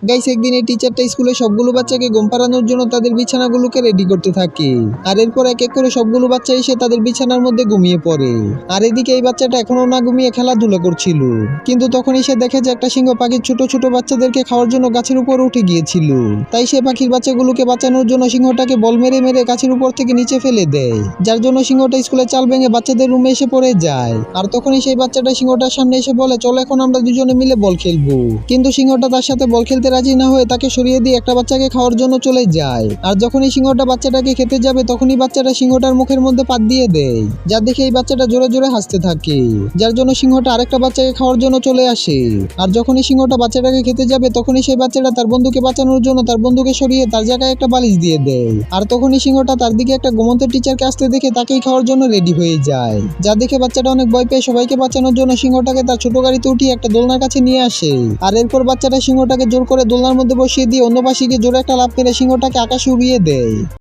Guys, একদিন এই টিচারটা স্কুলে সবগুলো বাচ্চাকে ঘুম পাড়ানোর জন্য তাদের বিছানাগুলোকে রেডি করতে থাকে। আর এরপর এক এক করে সবগুলো বাচ্চা এসে তাদের বিছানার মধ্যে ঘুমিয়ে পড়ে। আর এদিকে এই বাচ্চাটা এখনো না ঘুমিয়ে খেলাধুলা করছিল। কিন্তু তখনই সে দেখে যে একটা সিংহ পাখির ছোট ছোট বাচ্চাদেরকে খাওয়ার জন্য গাছের উপর উঠে গিয়েছিল। তাই সে পাখির বাচ্চাগুলোকে বাঁচানোর জন্য সিংহটাকে বল মেরে মেরে গাছের উপর থেকে নিচে ফেলে দেয়, যার জন্য সিংহটা স্কুলের চাল ভেঙে বাচ্চাদের রুমে এসে পড়ে যায়। আর তখনই সেই বাচ্চাটা সিংহটার সামনে এসে বলে, চলো এখন আমরা দুজনে মিলে বল খেলবো। কিন্তু সিংহটা তার সাথে বল খেলতে রাজি না হয়ে তাকে সরিয়ে দিয়ে একটা বাচ্চাকে খাওয়ার জন্য চলে যায়। আর যখনই সিংহটা বাচ্চাটাকে খেতে যাবে তখনই বাচ্চাটা সিংহটার মুখের মধ্যে পাত দিয়ে দেয়, যা দেখে এই বাচ্চাটা জোরে জোরে হাসতে থাকে, যার জন্য সিংহটা আরেকটা বাচ্চাকে খাওয়ার জন্য চলে আসে। আর যখনই সিংহটা বাচ্চাটাকে খেতে যাবে তখনই সেই বাচ্চাটা তার বন্ধুকে বাঁচানোর জন্য তার বন্ধুকে সরিয়ে তার জায়গায় একটা বালিশ দিয়ে দেয়। আর তখনই সিংহটা তার দিকে একটা ঘুমন্ত টিচারকে আসতে দেখে তাকেই খাওয়ার জন্য রেডি হয়ে যায়, যা দেখে বাচ্চাটা অনেক ভয় পেয়ে সবাইকে বাঁচানোর জন্য সিংহটাকে তার ছোট গাড়িতে উঠিয়ে একটা দোলনার কাছে নিয়ে আসে। আর এরপর বাচ্চাটা সিংহটাকে জোর করে দোলনার মধ্যে বসিয়ে দিয়ে অন্য পাশে গিয়ে জোরে একটা লাফ মেরে সিংহটাকে আকাশে উড়িয়ে দেয়।